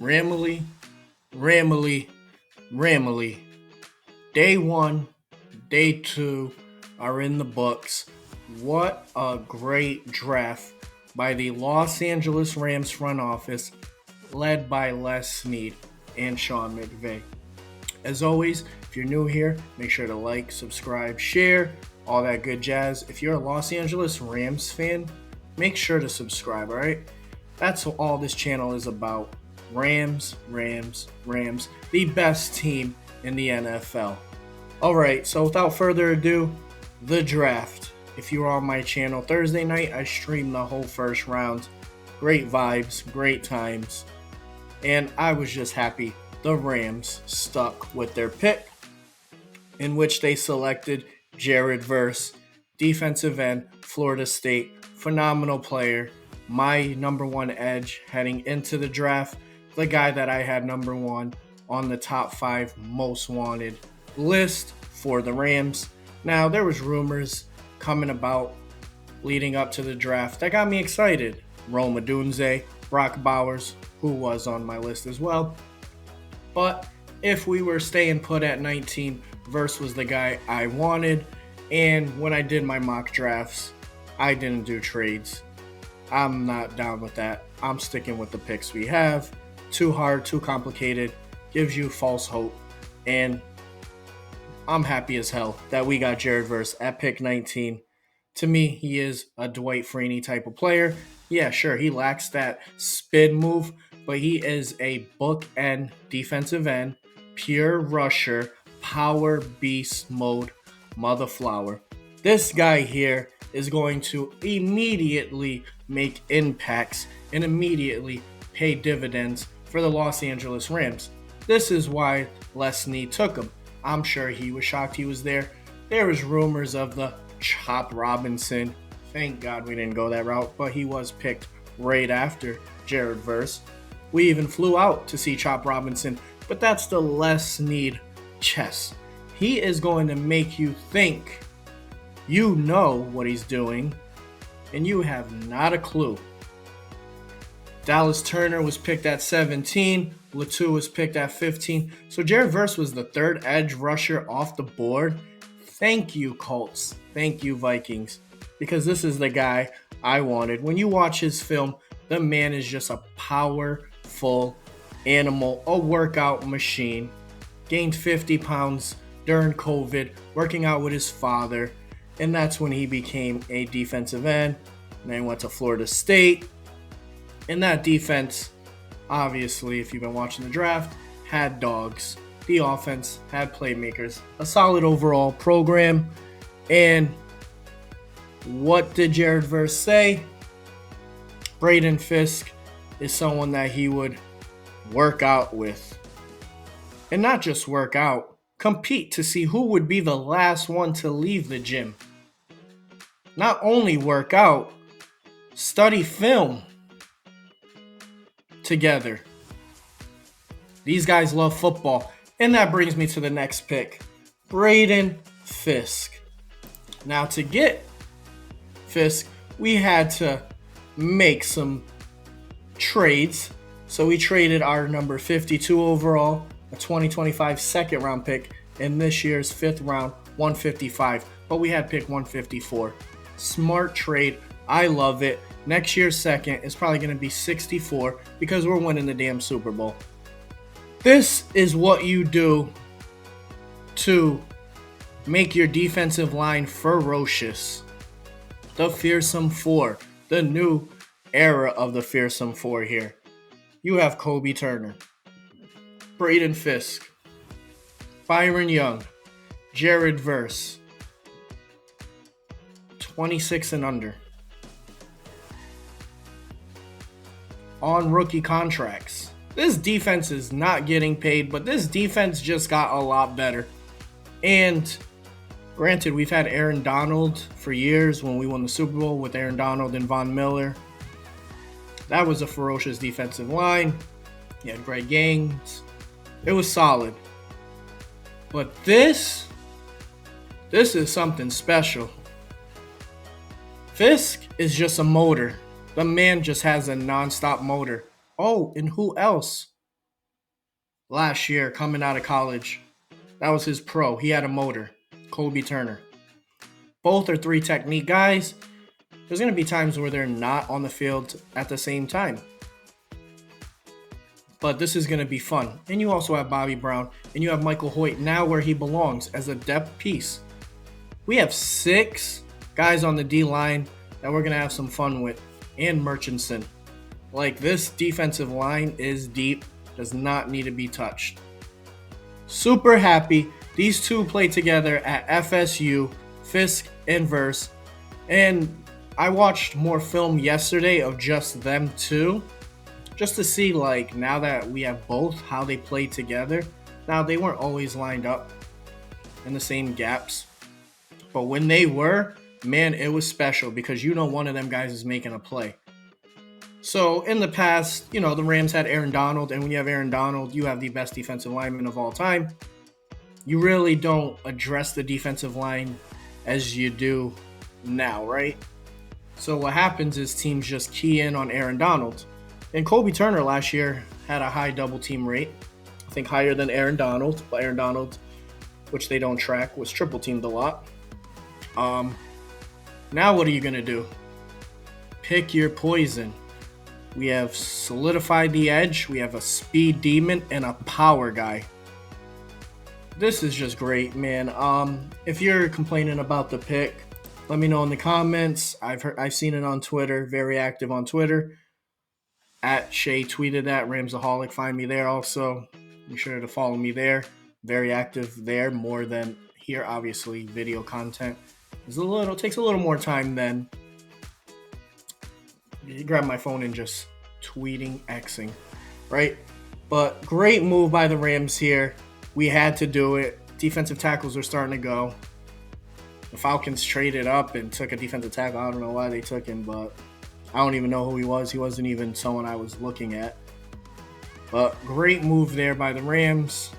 Ramily, Ramily, Ramily. Day one, day two are in the books. What a great draft by the Los Angeles Rams front office, led by Les Snead and Sean McVay. As always, if you're new here, make sure to like, subscribe, share, all that good jazz. If you're a Los Angeles Rams fan, make sure to subscribe, all right? That's all this channel is about. Rams, Rams, Rams, the best team in the NFL. All right, so without further ado, the draft. If you were on my channel Thursday night, I streamed the whole first round. Great vibes, great times. And I was just happy the Rams stuck with their pick, in which they selected Jared Verse, defensive end, Florida State, phenomenal player, my number one edge heading into the draft, the guy that I had number one on the top 5 most wanted list for the Rams. Now, there was rumors coming about leading up to the draft that got me excited. Rome Odunze, Brock Bowers, who was on my list as well. But if we were staying put at 19, Verse was the guy I wanted. And when I did my mock drafts, I didn't do trades. I'm not down with that. I'm sticking with the picks we have. Too hard, too complicated, gives you false hope. And I'm happy as hell that we got Jared Verse at pick 19. To me, he is a Dwight Freeney type of player. Yeah, sure, he lacks that spin move, but he is a bookend defensive end, pure rusher, power beast mode, mother flower. This guy here is going to immediately make impacts and immediately pay dividends for the Los Angeles Rams. This is why Les Snead took him. I'm sure he was shocked he was there. There was rumors of the Chop Robinson. Thank God we didn't go that route, but he was picked right after Jared Verse. We even flew out to see Chop Robinson, but that's the Les Snead chess. He is going to make you think you know what he's doing, and you have not a clue. Dallas Turner was picked at 17. Latu was picked at 15. So Jared Verse was the third edge rusher off the board. Thank you, Colts. Thank you, Vikings. Because this is the guy I wanted. When you watch his film, the man is just a powerful animal, a workout machine. Gained 50 pounds during COVID, working out with his father. And that's when he became a defensive end. And then he went to Florida State. And that defense, obviously, if you've been watching the draft, had dogs. The offense had playmakers. A solid overall program. And what did Jared Verse say? Braden Fisk is someone that he would work out with. And not just work out, compete to see who would be the last one to leave the gym. Not only work out, study film together. These guys love football. And that brings me to the next pick, Braden Fisk. Now, to get Fisk, we had to make some trades. So we traded our number 52 overall, a 2025 second round pick, and this year's 5th round, 155. But we had pick 154. Smart trade. I love it. Next year's second is probably going to be 64 because we're winning the damn Super Bowl. This is what you do to make your defensive line ferocious. The Fearsome Four, the new era of the Fearsome Four here. You have Kobe Turner, Braden Fisk, Byron Young, Jared Verse, 26 and under. On rookie contracts. This defense is not getting paid, but this defense just got a lot better. And granted, we've had Aaron Donald for years when we won the Super Bowl with Aaron Donald and Von Miller. That was a ferocious defensive line. You had Greg Gaines. It was solid. But this is something special. Fisk is just a motor. The man just has a non-stop motor. Oh, and who else last year coming out of college. That was his pro. He had a motor. Kobe Turner. Both are 3 technique guys. There's going to be times where they're not on the field at the same time. But this is going to be fun. And you also have Bobby Brown. And you have Michael Hoyt now where he belongs as a depth piece. We have 6 guys on the D-line that we're going to have some fun with. And Murchison. Like, this defensive line is deep. Does not need to be touched. Super happy. These two played together at FSU, Fisk and Verse. And I watched more film yesterday of just them two. Just to see, like, now that we have both, how they played together. Now, they weren't always lined up in the same gaps. But when they were, man, it was special because you know one of them guys is making a play. So, in the past, the Rams had Aaron Donald. And when you have Aaron Donald, you have the best defensive lineman of all time. You really don't address the defensive line as you do now, right? So, what happens is teams just key in on Aaron Donald. And Kobe Turner last year had a high double team rate. I think higher than Aaron Donald. But Aaron Donald, which they don't track, was triple teamed a lot. Now what are you going to do? Pick your poison. We have solidified the edge. We have a speed demon and a power guy. This is just great, man. If you're complaining about the pick, let me know in the comments. I've seen it on Twitter. Very active on Twitter. At Shay tweeted that, Ramsaholic. Find me there also. Be sure to follow me there. Very active there, more than here. Obviously, video content takes a little more time than you grab my phone and just tweeting, Xing, right? But great move by the Rams here. We had to do it. Defensive tackles are starting to go. The Falcons traded up and took a defensive tackle. I don't know why they took him, but I don't even know who he was. He wasn't even someone I was looking at. But great move there by the Rams.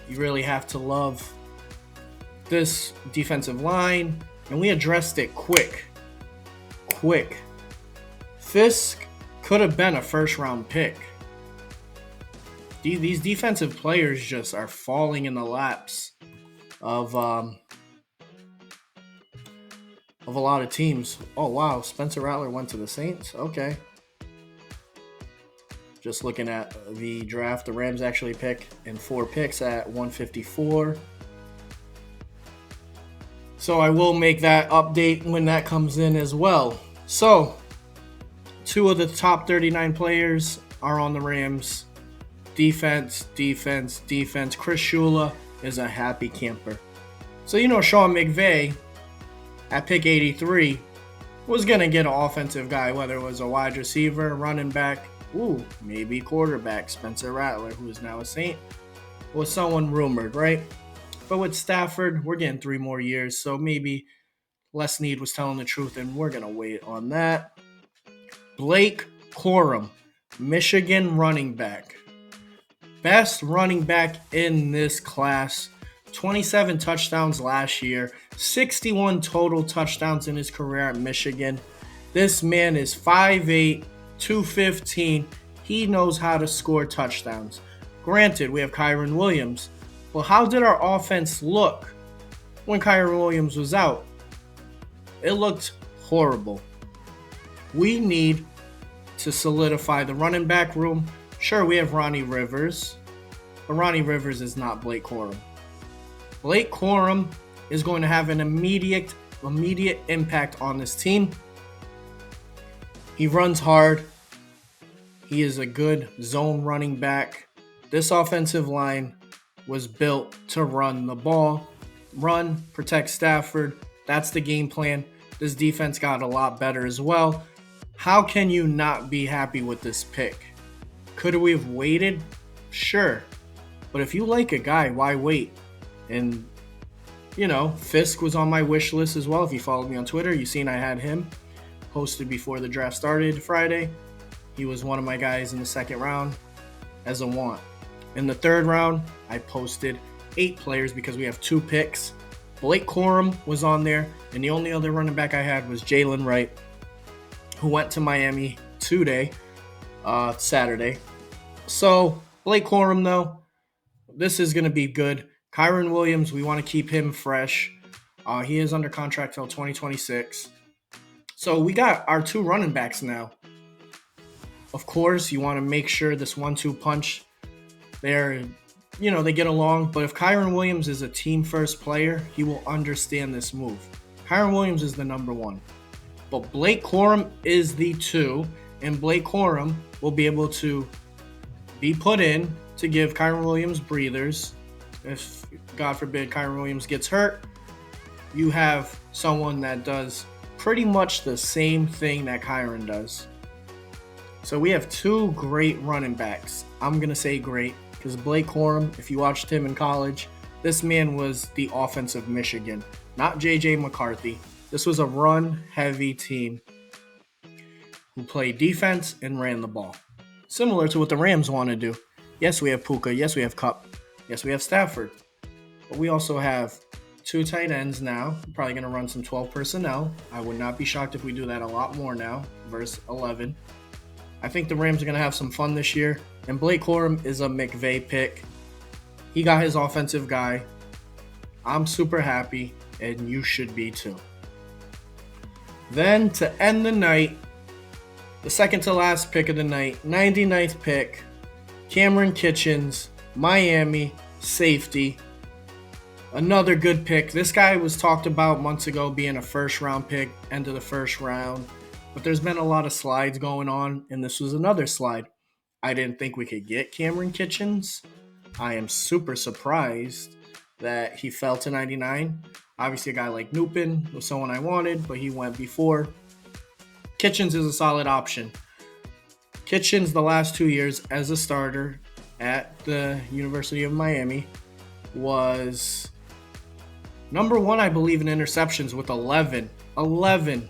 You really have to love this defensive line. And we addressed it quick. Fisk could have been a first-round pick. These defensive players just are falling in the laps of a lot of teams. Oh, wow. Spencer Rattler went to the Saints? Okay. Just looking at the draft, the Rams actually pick in 4 picks at 154. So I will make that update when that comes in as well. So 2 of the top 39 players are on the Rams. Defense. Chris Shula is a happy camper. So Sean McVay at pick 83 was going to get an offensive guy, whether it was a wide receiver, running back, maybe quarterback, Spencer Rattler, who is now a Saint, was someone rumored, right? But with Stafford, we're getting 3 more years, so maybe Les Snead was telling the truth, and we're going to wait on that. Blake Corum, Michigan running back. Best running back in this class. 27 touchdowns last year. 61 total touchdowns in his career at Michigan. This man is 5'8", 215. He knows how to score touchdowns. Granted, we have Kyren Williams. Well, how did our offense look when Kyren Williams was out? It looked horrible. We need to solidify the running back room. Sure, we have Ronnie Rivers, but Ronnie Rivers is not Blake Corum. Blake Corum is going to have an immediate impact on this team. He runs hard. He is a good zone running back. This offensive line was built to run the ball. Run, protect Stafford. That's the game plan. This defense got a lot better as well. How can you not be happy with this pick? Could we have waited? Sure. But if you like a guy, why wait? And, Fisk was on my wish list as well. If you followed me on Twitter, you've seen I had him posted before the draft started Friday. He was one of my guys in the 2nd round as a want. In the 3rd round, I posted 8 players because we have 2 picks. Blake Corum was on there, and the only other running back I had was Jalen Wright, who went to Miami Saturday. So, Blake Corum, though, this is going to be good. Kyren Williams, we want to keep him fresh. He is under contract till 2026. So we got our two running backs now. Of course, you want to make sure this 1-2 punch, they get along. But if Kyren Williams is a team-first player, he will understand this move. Kyren Williams is the number one. But Blake Corum is the 2, and Blake Corum will be able to be put in to give Kyren Williams breathers. If, God forbid, Kyren Williams gets hurt, you have someone that does pretty much the same thing that Kyren does. So we have two great running backs. I'm going to say great because Blake Corum, if you watched him in college, this man was the offense of Michigan, not J.J. McCarthy. This was a run-heavy team who played defense and ran the ball, similar to what the Rams want to do. Yes, we have Puka. Yes, we have Kupp. Yes, we have Stafford. But we also have two tight ends now. We're probably going to run some 12 personnel. I would not be shocked if we do that a lot more now, verse 11. I think the Rams are going to have some fun this year. And Blake Corum is a McVay pick. He got his offensive guy. I'm super happy, and you should be too. Then to end the night, the second to last pick of the night, 99th pick, Kamren Kinchens, Miami, safety. Another good pick. This guy was talked about months ago being a first-round pick, end of the first round. But there's been a lot of slides going on, and this was another slide. I didn't think we could get Kamren Kinchens. I am super surprised that he fell to 99. Obviously, a guy like Nupin was someone I wanted, but he went before. Kinchens is a solid option. Kinchens, the last 2 years as a starter at the University of Miami, was number one, I believe, in interceptions with 11. 11.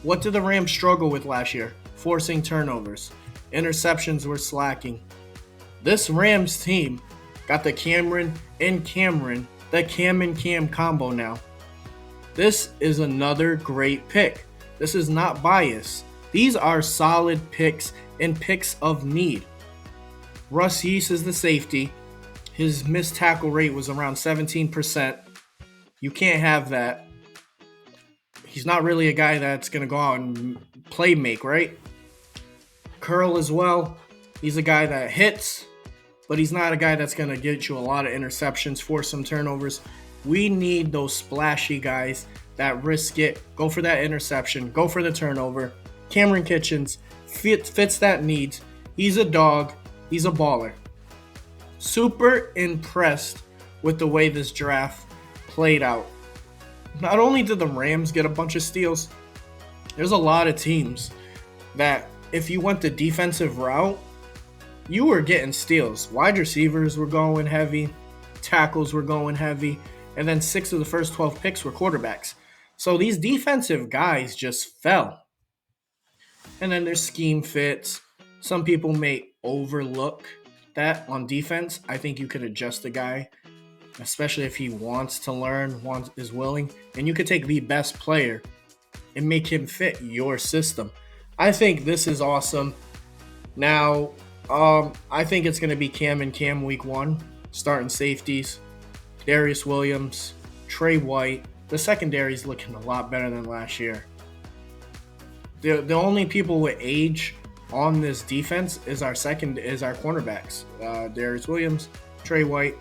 What did the Rams struggle with last year? Forcing turnovers. Interceptions were slacking. This Rams team got the Kamren and Kamren, the Cam and Cam combo now. This is another great pick. This is not bias. These are solid picks and picks of need. Russ Yeast is the safety. His missed tackle rate was around 17%. You can't have that. He's not really a guy that's going to go out and play make, right? Curl as well. He's a guy that hits, but he's not a guy that's going to get you a lot of interceptions, force some turnovers. We need those splashy guys that risk it, go for that interception, go for the turnover. Kamren Kinchens fits that need. He's a dog. He's a baller. Super impressed with the way this draft played out. Not only did the Rams get a bunch of steals, there's a lot of teams that if you went the defensive route, you were getting steals. Wide receivers were going heavy, tackles were going heavy, and then 6 of the first 12 picks were quarterbacks. So these defensive guys just fell. And then their scheme fits. Some people may overlook that on defense. I think you could adjust the guy, especially if he wants to learn, is willing. And you could take the best player and make him fit your system. I think this is awesome. Now, I think it's going to be Cam and Cam week 1, starting safeties. Darius Williams, Trey White. The secondary is looking a lot better than last year. The only people with age on this defense is our cornerbacks. Darius Williams, Trey White.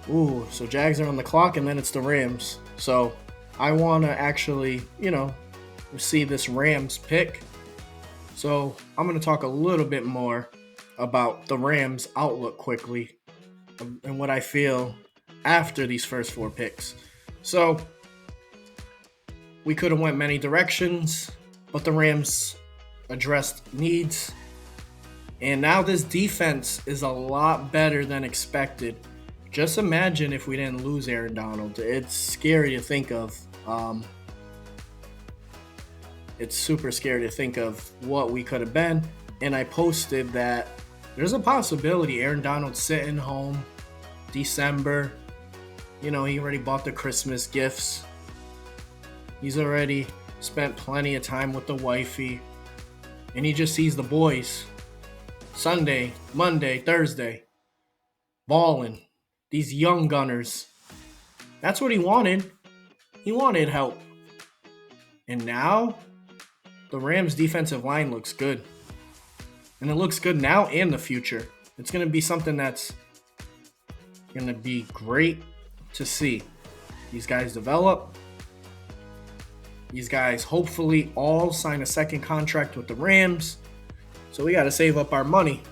Ooh, so Jags are on the clock, and then it's the Rams. So I want to actually, see this Rams pick. So I'm going to talk a little bit more about the Rams' outlook quickly and what I feel after these first 4 picks. So we could have went many directions, but the Rams addressed needs. And now this defense is a lot better than expected. Just imagine if we didn't lose Aaron Donald. It's scary to think of. It's super scary to think of what we could have been. And I posted that there's a possibility Aaron Donald's sitting home December. He already bought the Christmas gifts. He's already spent plenty of time with the wifey. And he just sees the boys Sunday, Monday, Thursday, balling. These young gunners. That's what he wanted. He wanted help. And now, the Rams' defensive line looks good. And it looks good now and the future. It's going to be something that's going to be great to see. These guys develop. These guys hopefully all sign a second contract with the Rams. So we got to save up our money.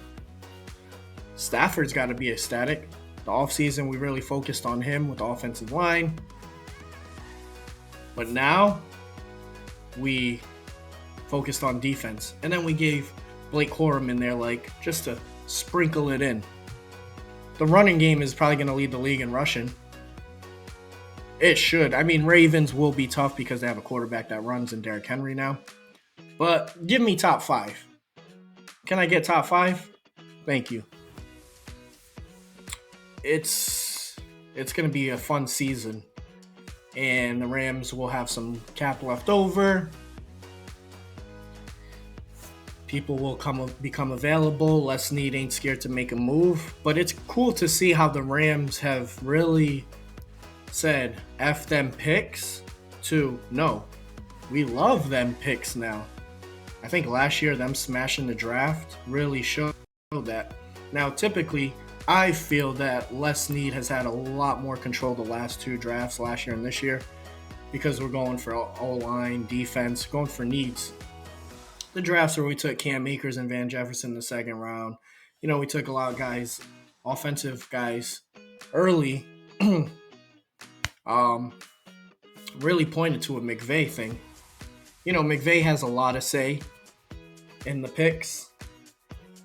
Stafford's got to be ecstatic. The offseason, we really focused on him with the offensive line. But now, we focused on defense. And then we gave Blake Corum in there, like, just to sprinkle it in. The running game is probably going to lead the league in rushing. It should. I mean, Ravens will be tough because they have a quarterback that runs in Derrick Henry now. But give me top 5. Can I get top 5? Thank you. It's going to be a fun season. And the Rams will have some cap left over. People will become available. Les Snead ain't scared to make a move. But it's cool to see how the Rams have really said F them picks to no. We love them picks now. I think last year them smashing the draft really showed that. Now, typically, I feel that Les Snead has had a lot more control the last 2 drafts, last year and this year, because we're going for O-line, defense, going for needs. The drafts where we took Cam Akers and Van Jefferson in the second round, we took a lot of guys, offensive guys, early, really pointed to a McVay thing. McVay has a lot to say in the picks.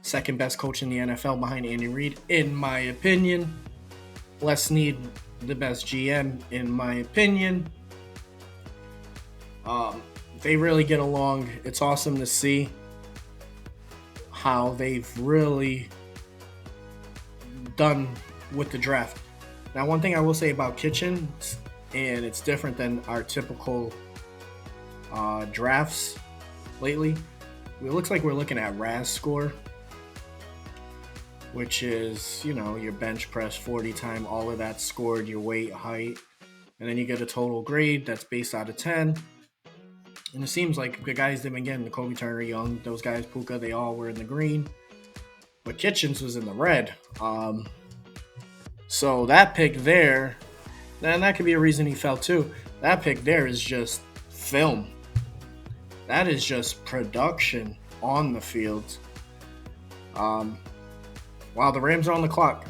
Second best coach in the NFL behind Andy Reid, in my opinion. Les Snead, the best GM, in my opinion. They really get along. It's awesome to see how they've really done with the draft. Now, one thing I will say about Kitchens, and it's different than our typical drafts lately, it looks like we're looking at RAS score, which is, your bench press 40 time, all of that scored, your weight, height, and then you get a total grade that's based out of 10. And it seems like the guys they've been getting, the Kobe Turner, Young, those guys, Puka, they all were in the green. But Kitchens was in the red. So that pick there, and that could be a reason he fell too. That pick there is just film. That is just production on the field. Wow, the Rams are on the clock.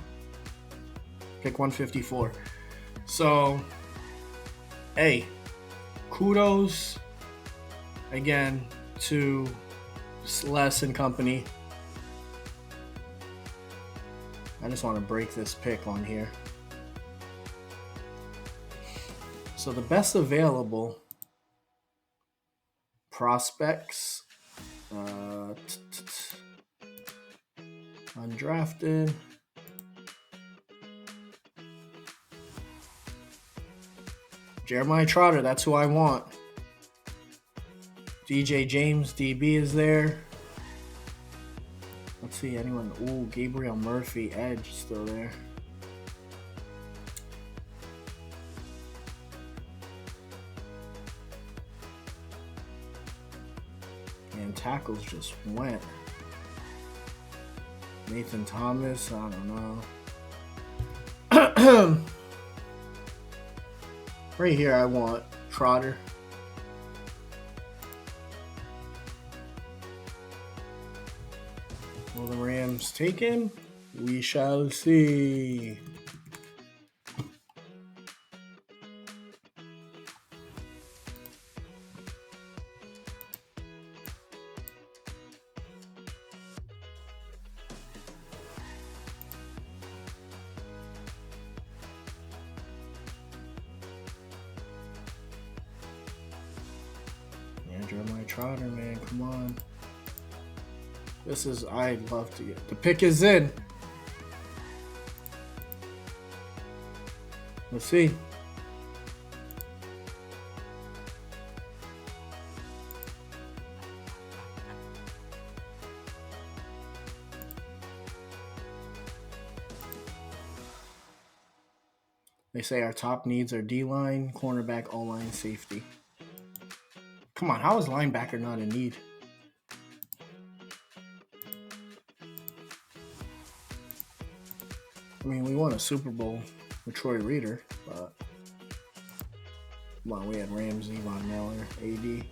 Pick 154. So, hey, kudos again to Les and company. I just want to break this pick on here. So the best available prospects, undrafted. Jeremiah Trotter, that's who I want. DJ James, DB is there. Let's see, anyone? Ooh, Gabriel Murphy, edge, still there. And tackles just went. Nathan Thomas, I don't know. Right here, I want Trotter. Will the Rams take him? We shall see. Yeah, Jeremiah Trotter, man, come on. This is, I'd love to get. The pick is in. Let's see. They say our top needs are D-line, cornerback, O-line, safety. Come on, how is linebacker not a need? I mean, we won a Super Bowl with Troy Reader, but come on, we had Ramsey, Von Miller, AD.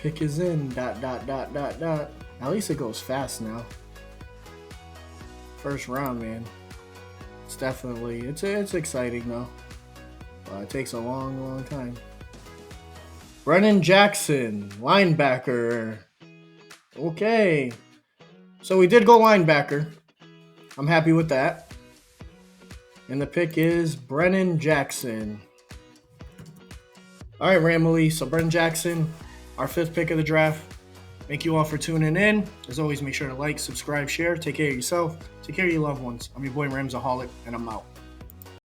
Pick is in, ... At least it goes fast now. First round, man. It's definitely, it's exciting though. It takes a long time. Brennan Jackson, linebacker. Okay. So we did go linebacker. I'm happy with that. And the pick is Brennan Jackson. All right, Ramley. So Brennan Jackson, our 5th pick of the draft. Thank you all for tuning in. As always, make sure to like, subscribe, share. Take care of yourself. Take care of your loved ones. I'm your boy Ramsaholic, and I'm out.